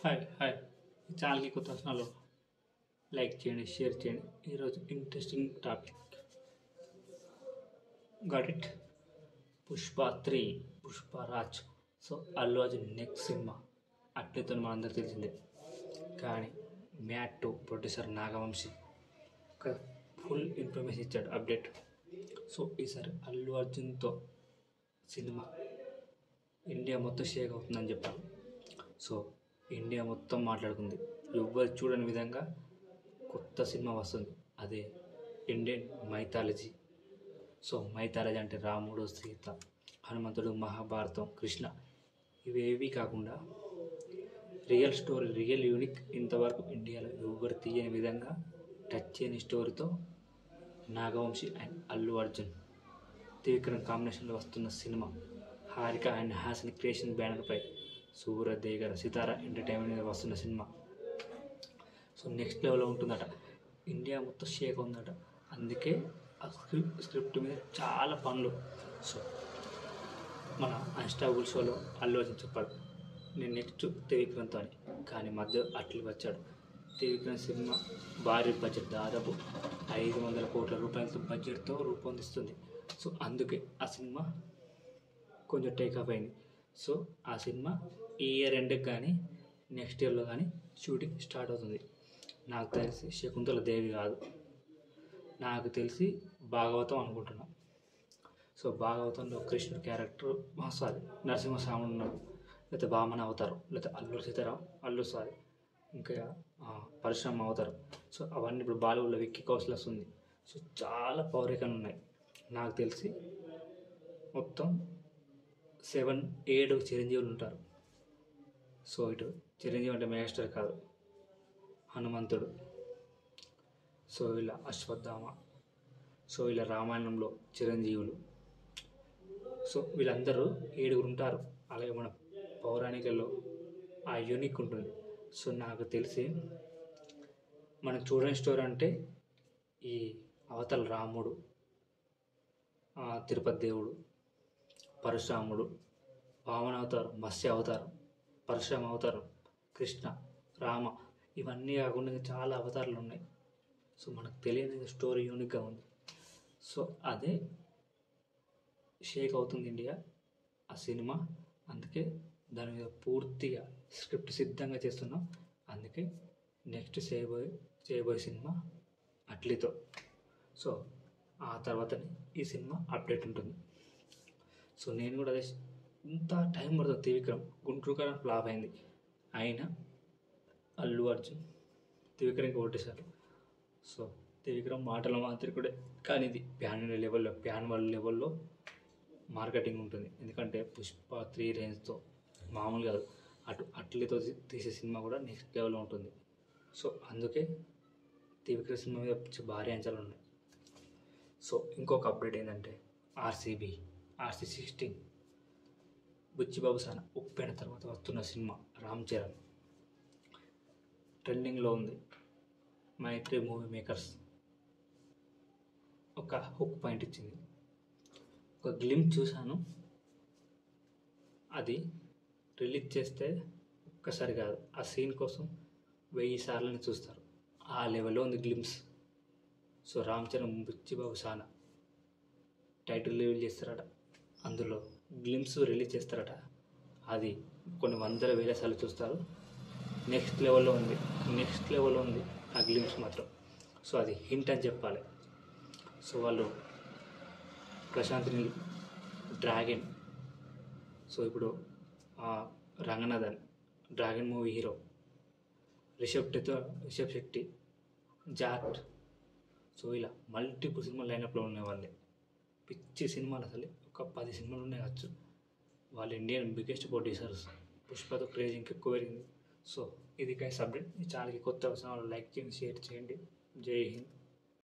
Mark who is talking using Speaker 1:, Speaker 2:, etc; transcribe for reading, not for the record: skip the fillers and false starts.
Speaker 1: Hi hi ఈ ఛానల్కి కొత్త వచ్చినాలు లైక్ చేయండి, షేర్ చేయండి. ఈరోజు interesting topic got it. Pushpa 3, Pushparaj. So Allu Arjun next cinema అట్లతో మనందరూ తెలిసిందే. కానీ మ్యాట్ ప్రొడ్యూసర్ నాగవంశీ ఒక ఫుల్ ఇన్ఫర్మేషన్ ఇచ్చాడు, అప్డేట్. సో ఈసారి అల్లు అర్జున్తో సినిమా ఇండియా మొత్తం షేక్ అవుతుందని చెప్పాను. సో ఇండియా మొత్తం మాట్లాడుకుంది. ఎవ్వరు చూడని విధంగా కొత్త సినిమా వస్తుంది, అదే ఇండియన్ మైథాలజీ. సో మైథాలజీ అంటే రాముడు, సీత, హనుమంతుడు, మహాభారతం, కృష్ణ, ఇవేవి కాకుండా రియల్ స్టోరీ, రియల్ యూనిక్. ఇంతవరకు ఇండియాలో ఎవ్వరు తీయని విధంగా టచ్ చేయని స్టోరీతో నాగవంశీ అండ్ అల్లు అర్జున్ త్రివిక్రమ్ కాంబినేషన్లో వస్తున్న cinema. Haarika and Haasini creation బ్యానర్పై సూర్యదేగర్ సితారా ఎంటర్టైన్మెంట్ మీద వస్తున్న సినిమా. సో నెక్స్ట్ లెవెల్లో ఉంటుందట, ఇండియా మొత్తం షేక్ ఉందట. అందుకే ఆ స్క్రిప్ట్ మీద చాలా పనులు. సో మన అన్స్టాబుల్ షోలో అల్లు అర్జున్ చెప్పాడు, నేను నెక్స్ట్ త్రివిక్రమ్తో అని. కానీ మధ్య అట్లు వచ్చాడు. త్రివిక్రమ్ సినిమా భారీ బడ్జెట్, దాదాపు 500 కోట్ల రూపాయలతో బడ్జెట్తో రూపొందిస్తుంది. సో అందుకే ఆ సినిమా కొంచెం టేకాఫ్ అయింది. సో ఆ సినిమా ఈ ఇయర్ ఎండ్కి కానీ నెక్స్ట్ ఇయర్లో కానీ షూటింగ్ స్టార్ట్ అవుతుంది. నాకు తెలిసి శకుంతల దేవి కాదు, నాకు తెలిసి భాగవతం అనుకుంటున్నాం. సో భాగవతంలో కృష్ణుడు క్యారెక్టర్ సారీ నరసింహస్వామి ఉన్నాడు, లేకపోతే వామన అవతారం, లేకపోతే అల్లూరి సీతారాం, ఇంకా పరశురామ అవతారం. సో అవన్నీ ఇప్పుడు బాలీవుడ్లో విక్కీ కౌశల్ వస్తుంది. సో చాలా పౌరికలు ఉన్నాయి. నాకు తెలిసి మొత్తం 7-7 చిరంజీవులు ఉంటారు. సో ఇటు చిరంజీవి అంటే మెగాస్టార్ కాదు, హనుమంతుడు, సో ఇలా అశ్వత్థామ, సో ఇలా రామాయణంలో చిరంజీవులు. సో వీళ్ళందరూ 7 ఉంటారు. అలాగే మన పౌరాణికల్లో ఆ యూనిక్ ఉంటుంది. సో నాకు తెలిసి మనం చూడని స్టోరీ అంటే ఈ అవతల రాముడు, తిరుపతి దేవుడు, పరశురాముడు, వామన అవతారం, మత్స్య అవతారం, పరశురామ అవతారం, కృష్ణ, రామ, ఇవన్నీ కాకుండా చాలా అవతారాలు ఉన్నాయి. సో మనకు తెలియని స్టోరీ యూనిక్గా ఉంది. సో అదే షేక్ అవుతుంది ఇండియా ఆ సినిమా. అందుకే దాని మీద పూర్తిగా స్క్రిప్ట్ సిద్ధంగా చేస్తున్నాం. అందుకే నెక్స్ట్ చేయబోయే సినిమా అట్లీతో. సో ఆ తర్వాతనే ఈ సినిమా అప్డేట్ ఉంటుంది. సో నేను కూడా అదే, ఇంత టైం పడుతుంది. త్రివిక్రమ్ గుంటూరు కాలం ఫ్లాప్ అయింది, అయినా అల్లు అర్జున్ త్రివిక్రమ్కి ఓటేశారు. సో త్రివిక్రమ్ మాటల మాత్రకుడే, కానీ ఇది ప్యాన్ వరల్డ్ లెవెల్లో మార్కెటింగ్ ఉంటుంది. ఎందుకంటే పుష్ప 3 రేంజ్తో మామూలు కాదు, అట్లీతో తీసే సినిమా కూడా నెక్స్ట్ లెవెల్లో ఉంటుంది. సో అందుకే త్రివిక్రమ్ సినిమా మీద భారీ అంచనాలు ఉన్నాయి. సో ఇంకొక అప్డేట్ ఏంటంటే RC16 బుచ్చిబాబు సాన ఉప్పెన తర్వాత వస్తున్న సినిమా రామ్ చరణ్ ట్రెండింగ్లో ఉంది. మైత్రి మూవీ మేకర్స్ ఒక హుక్ పాయింట్ ఇచ్చింది. ఒక గ్లిమ్ చూశాను, అది రిలీజ్ చేస్తే ఒక్కసారి కాదు, ఆ సీన్ కోసం 1000 సార్లని చూస్తారు. ఆ లెవెల్లో ఉంది గ్లిమ్స్. సో రామ్ చరణ్ బుచ్చిబాబు సాన టైటిల్ రివీల్ చేస్తారట, అందులో గ్లిమ్స్ రిలీజ్ చేస్తారట. అది కొన్ని 100,000 సార్లు చూస్తారు. నెక్స్ట్ లెవెల్లో ఉంది ఆ గ్లిమ్స్ మాత్రం. సో అది హింట్ అని చెప్పాలి. సో వాళ్ళు ప్రశాంత్ నీల్ డ్రాగన్, సో ఇప్పుడు Ranganathan Dragon movie hero, Rishab Shetty, Jaat, so ఇలా మల్టిపుల్ సినిమా లైనప్లో ఉన్నాయి వాళ్ళే. పిచ్చి సినిమాలు, అసలు ఒక 10 సినిమాలు ఉన్నాయి కావచ్చు. వాళ్ళు ఇండియన్ బిగ్గెస్ట్ ప్రొడ్యూసర్స్. పుష్పతో క్రేజ్ ఇంకెక్కువ పెరిగింది. సో ఇది గైస్ అప్డేట్. ఈ ఛానల్కి కొత్త వచ్చిన వాళ్ళు లైక్ చేయండి, షేర్ చేయండి. జై హింద్.